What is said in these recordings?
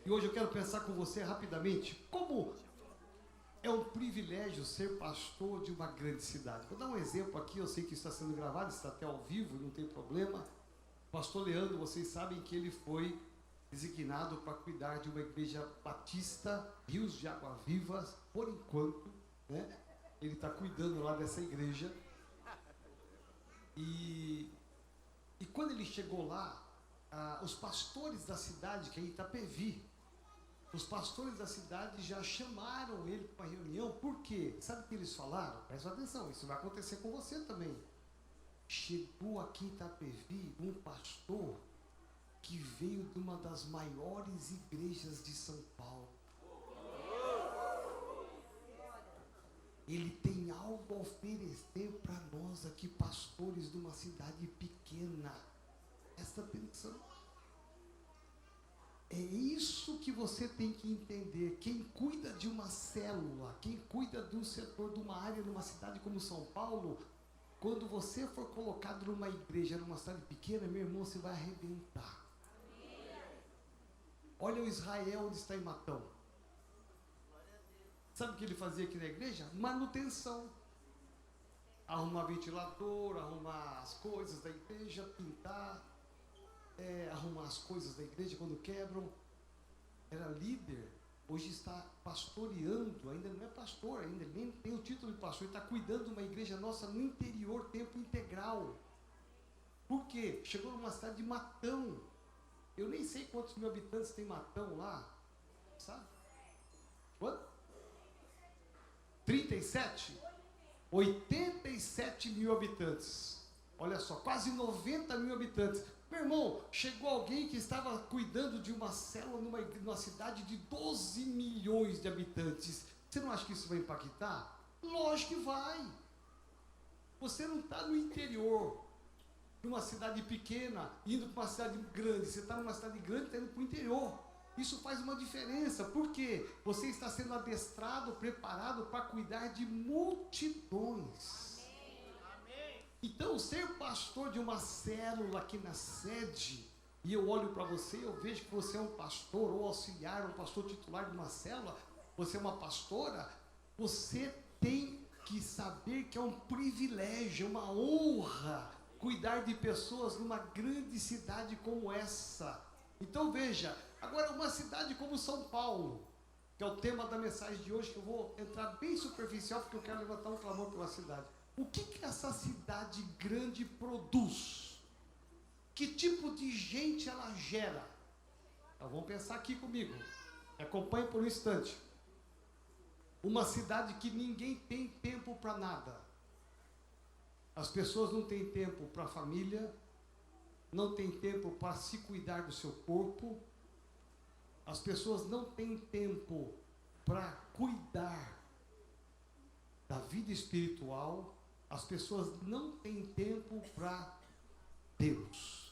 E hoje eu quero pensar com você rapidamente como é um privilégio ser pastor de uma grande cidade. Vou dar um exemplo aqui, eu sei que está sendo gravado, está até ao vivo, não tem problema. O pastor Leandro, vocês sabem que ele foi designado para cuidar de uma igreja batista, Rios de Água Vivas, por enquanto, né? Ele está cuidando lá dessa igreja. E quando ele chegou lá, os pastores da cidade, que é Itapevi, os pastores da cidade já chamaram ele para uma reunião. Por quê? Sabe o que eles falaram? Presta atenção, isso vai acontecer com você também. Chegou aqui em Itapevi um pastor que veio de uma das maiores igrejas de São Paulo. Ele tem algo a oferecer para nós aqui, pastores de uma cidade pequena. Presta atenção. É isso que você tem que entender. Quem cuida de uma célula, quem cuida de um setor, de uma área, numa cidade como São Paulo, quando você for colocado numa igreja, numa cidade pequena, meu irmão, você vai arrebentar. Olha o Israel onde está em Matão. Sabe o que ele fazia aqui na igreja? Manutenção. Arrumar ventilador, arrumar as coisas da igreja, pintar, arrumar as coisas da igreja quando quebram. Era líder, hoje está pastoreando, ainda não é pastor, ainda nem tem o título de pastor, ele está cuidando de uma igreja nossa no interior, tempo integral. Por quê? Chegou numa cidade de Matão. Eu nem sei quantos mil habitantes tem Matão lá, sabe? Quanto? 37? 87 mil habitantes. Olha só, quase 90 mil habitantes. Meu irmão, chegou alguém que estava cuidando de uma célula numa cidade de 12 milhões de habitantes. Você não acha que isso vai impactar? Lógico que vai. Você não está no interior, numa cidade pequena, indo para uma cidade grande. Você está numa cidade grande, está indo para o interior. Isso faz uma diferença. Por quê? Você está sendo adestrado, preparado para cuidar de multidões. Então, ser pastor de uma célula aqui na sede, e eu olho para você, eu vejo que você é um pastor ou auxiliar, um pastor titular de uma célula, você é uma pastora, você tem que saber que é um privilégio, uma honra cuidar de pessoas numa grande cidade como essa. Então veja, agora uma cidade como São Paulo, que é o tema da mensagem de hoje, que eu vou entrar bem superficial, porque eu quero levantar um clamor pela cidade. O que essa cidade grande produz? Que tipo de gente ela gera? Então vamos pensar aqui comigo. Acompanhe por um instante. Uma cidade que ninguém tem tempo para nada. As pessoas não têm tempo para a família, não têm tempo para se cuidar do seu corpo, as pessoas não têm tempo para cuidar da vida espiritual, as pessoas não têm tempo para Deus.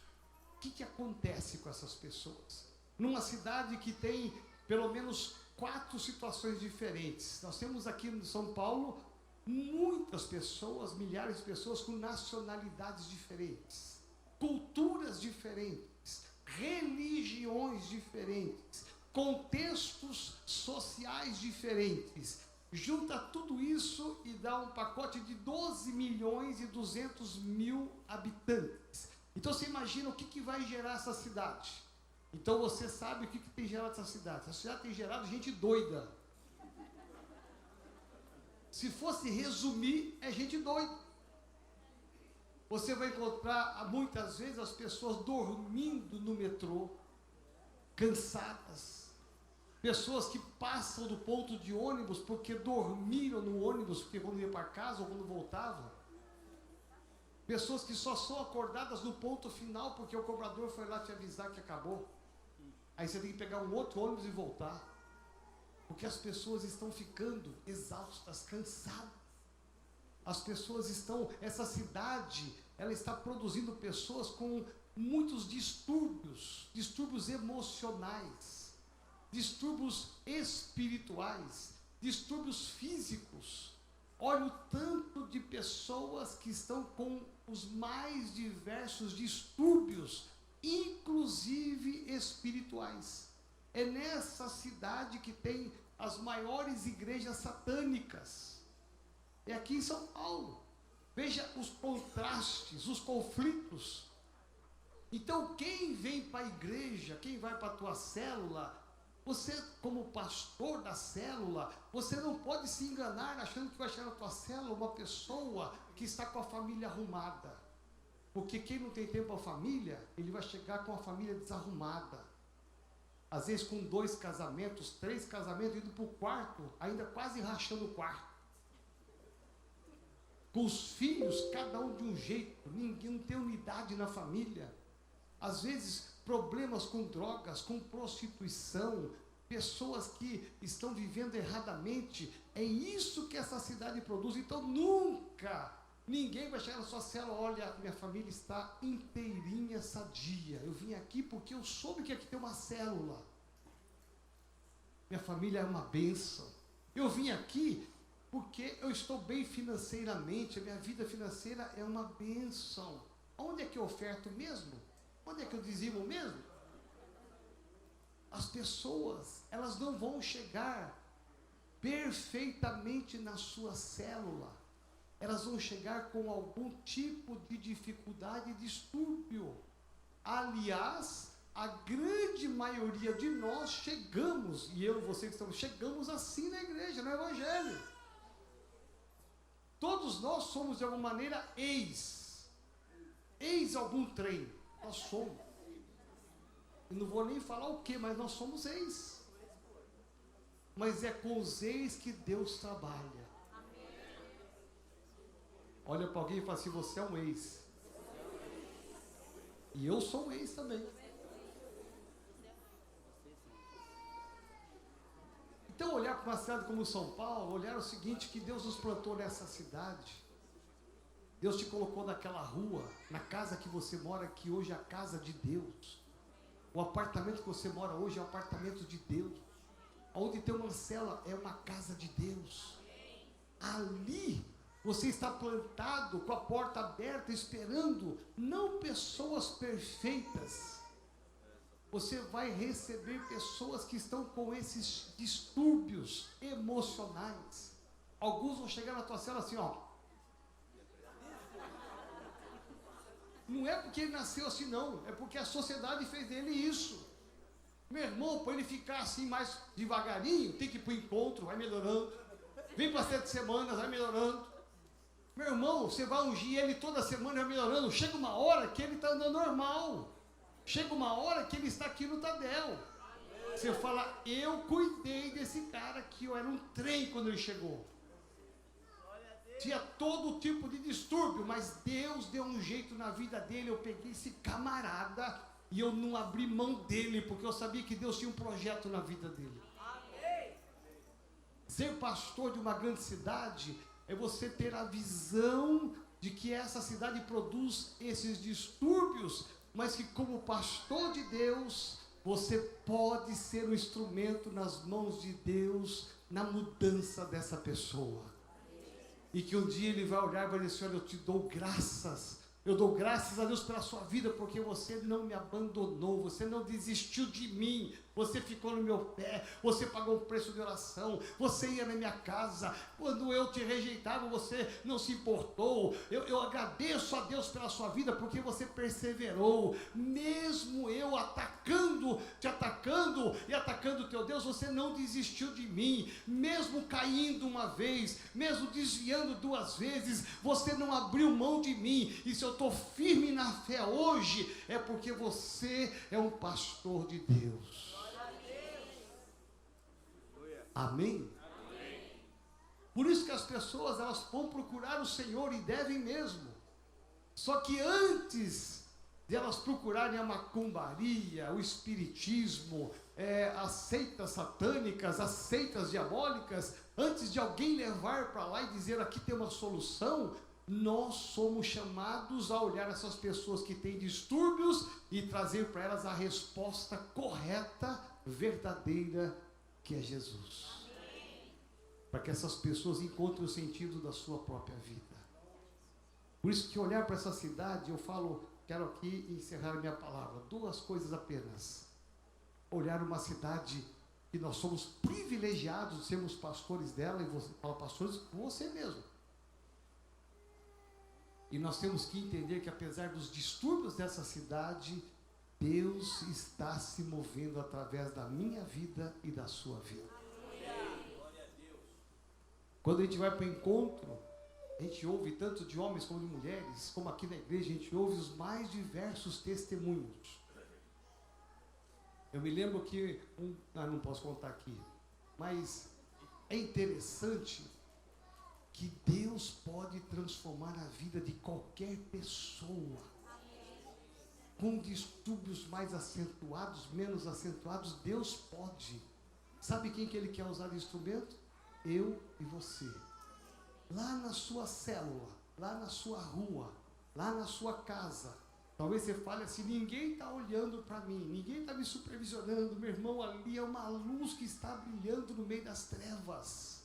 O que acontece com essas pessoas? Numa cidade que tem pelo menos 4 situações diferentes. Nós temos aqui em São Paulo muitas pessoas, milhares de pessoas com nacionalidades diferentes, culturas diferentes, religiões diferentes, contextos sociais diferentes. Junta tudo isso e dá um pacote de 12 milhões e 200 mil habitantes. Então você imagina o que vai gerar essa cidade. Então você sabe o que tem gerado essa cidade. Essa cidade tem gerado gente doida. Se fosse resumir, é gente doida. Você vai encontrar muitas vezes as pessoas dormindo no metrô, cansadas. Pessoas que passam do ponto de ônibus porque dormiram no ônibus, porque quando iam para casa ou quando voltavam. Pessoas que só são acordadas no ponto final porque o cobrador foi lá te avisar que acabou. Aí você tem que pegar um outro ônibus e voltar. Porque as pessoas estão ficando exaustas, cansadas. As pessoas estão, essa cidade, ela está produzindo pessoas com muitos distúrbios emocionais, distúrbios espirituais, distúrbios físicos. Olha o tanto de pessoas que estão com os mais diversos distúrbios, inclusive espirituais. é nessa cidade que tem as maiores igrejas satânicas. É aqui em São Paulo. Veja os contrastes, os conflitos. Então, quem vem para a igreja, quem vai para a tua célula, você, como pastor da célula, você não pode se enganar achando que vai chegar na tua célula uma pessoa que está com a família arrumada. Porque quem não tem tempo para a família, ele vai chegar com a família desarrumada. Às vezes com 2 casamentos, 3 casamentos, indo para o quarto, ainda quase rachando o quarto. Com os filhos, cada um de um jeito, ninguém não tem unidade na família. Às vezes, problemas com drogas, com prostituição, pessoas que estão vivendo erradamente. É isso que essa cidade produz. Então, nunca ninguém vai chegar na sua célula, olha, minha família está inteirinha, sadia. Eu vim aqui porque eu soube que aqui tem uma célula. Minha família é uma bênção. Eu vim aqui porque eu estou bem financeiramente, a minha vida financeira é uma bênção. Onde é que eu oferto mesmo? Onde é que eu dizimo mesmo? As pessoas, elas não vão chegar perfeitamente na sua célula. Elas vão chegar com algum tipo de dificuldade e distúrbio. Aliás, a grande maioria de nós chegamos, e eu e você que estamos, chegamos assim na igreja, no Evangelho. Todos nós somos de alguma maneira ex algum trem. Nós somos. Eu não vou nem falar o que, mas nós somos ex. Mas é com os ex que Deus trabalha. Olha para alguém e fala assim, você é um ex. E eu sou um ex também. Então, olhar para uma cidade como São Paulo, olhar o seguinte, que Deus nos plantou nessa cidade. Deus te colocou naquela rua, na casa que você mora, que hoje é a casa de Deus. O apartamento que você mora hoje é o apartamento de Deus. Onde tem uma cela é uma casa de Deus. Ali você está plantado com a porta aberta, esperando não pessoas perfeitas. Você vai receber pessoas que estão com esses distúrbios emocionais. Alguns vão chegar na tua cela assim, ó. Não é porque ele nasceu assim, não. É porque a sociedade fez dele isso. Meu irmão, para ele ficar assim mais devagarinho, tem que ir para o encontro, vai melhorando. Vem para 7 semanas, vai melhorando. Meu irmão, você vai ungir ele toda semana, vai melhorando. Chega uma hora que ele está andando normal. Chega uma hora que ele está aqui no Tadel. Você fala, eu cuidei desse cara aqui, eu era um trem quando ele chegou. Tinha todo tipo de distúrbio, mas Deus deu um jeito na vida dele. Eu peguei esse camarada e eu não abri mão dele, porque eu sabia que Deus tinha um projeto na vida dele. Ser pastor de uma grande cidade é você ter a visão de que essa cidade produz esses distúrbios, mas que como pastor de Deus, você pode ser um instrumento nas mãos de Deus na mudança dessa pessoa. E que um dia ele vai olhar e vai dizer, olha, eu te dou graças. Eu dou graças a Deus pela sua vida, porque você não me abandonou, você não desistiu de mim, você ficou no meu pé, você pagou um preço de oração, você ia na minha casa, quando eu te rejeitava, você não se importou. Eu agradeço a Deus pela sua vida, porque você perseverou, mesmo eu te atacando e atacando o teu Deus, você não desistiu de mim, mesmo caindo uma vez, mesmo desviando 2 vezes, você não abriu mão de mim. E se eu estou firme na fé hoje, é porque você é um pastor de Deus. Amém? Amém? Por isso que as pessoas, elas vão procurar o Senhor e devem mesmo. Só que antes de elas procurarem a macumbaria, o espiritismo, as seitas satânicas, as seitas diabólicas, antes de alguém levar para lá e dizer aqui tem uma solução, nós somos chamados a olhar essas pessoas que têm distúrbios e trazer para elas a resposta correta, verdadeira, que é Jesus. Para que essas pessoas encontrem o sentido da sua própria vida. Por isso que olhar para essa cidade, eu falo, quero aqui encerrar minha palavra, 2 coisas apenas. olhar uma cidade que nós somos privilegiados de sermos pastores dela, e você fala pastores com você mesmo. E nós temos que entender que apesar dos distúrbios dessa cidade, Deus está se movendo através da minha vida e da sua vida. Quando a gente vai para o encontro, a gente ouve tanto de homens como de mulheres, como aqui na igreja, a gente ouve os mais diversos testemunhos. Eu me lembro que, não posso contar aqui, mas é interessante que Deus pode transformar a vida de qualquer pessoa, com distúrbios mais acentuados, menos acentuados. Deus pode. Sabe quem que Ele quer usar de instrumento? Eu e você. Lá na sua célula, lá na sua rua, lá na sua casa. Talvez você fale assim: ninguém está olhando para mim, ninguém está me supervisionando. Meu irmão, ali é uma luz que está brilhando no meio das trevas.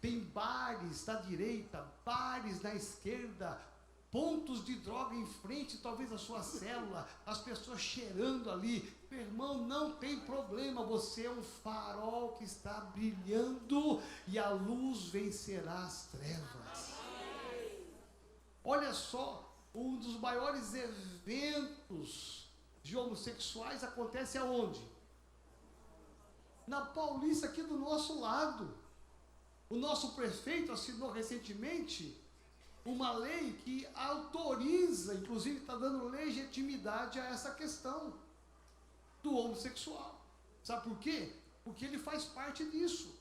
Tem bares da direita, bares da esquerda, pontos de droga em frente, talvez, à sua célula, as pessoas cheirando ali. Meu irmão, não tem problema, você é um farol que está brilhando e a luz vencerá as trevas. Olha só, um dos maiores eventos de homossexuais acontece aonde? Na Paulista, aqui do nosso lado. O nosso prefeito assinou recentemente uma lei que autoriza, inclusive está dando legitimidade a essa questão do homossexual. Sabe por quê? Porque ele faz parte disso.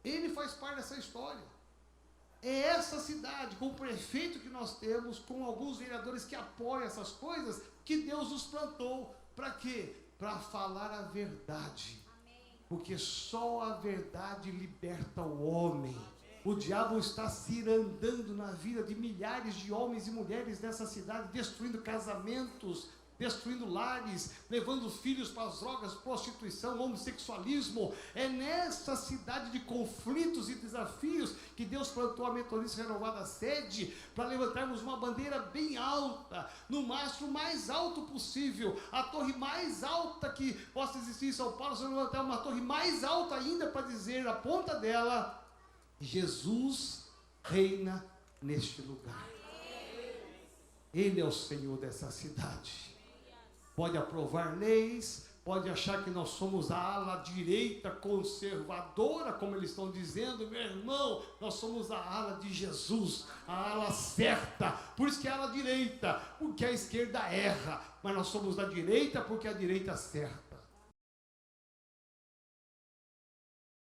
Ele faz parte dessa história. É essa cidade, com o prefeito que nós temos, com alguns vereadores que apoiam essas coisas, que Deus nos plantou. Para quê? Para falar a verdade. Porque só a verdade liberta o homem. O diabo está cirandando na vida de milhares de homens e mulheres nessa cidade, destruindo casamentos, destruindo lares, levando filhos para as drogas, prostituição, homossexualismo. É nessa cidade de conflitos e desafios que Deus plantou a Metodista Renovada Sede, para levantarmos uma bandeira bem alta, no mastro mais alto possível, a torre mais alta que possa existir em São Paulo. Se levantar uma torre mais alta ainda, para dizer a ponta dela: Jesus reina neste lugar. Ele é o Senhor dessa cidade. Pode aprovar leis, pode achar que nós somos a ala direita conservadora, como eles estão dizendo. Meu irmão, nós somos a ala de Jesus, a ala certa. Por isso que é a ala direita, porque a esquerda erra, mas nós somos da direita porque a direita acerta.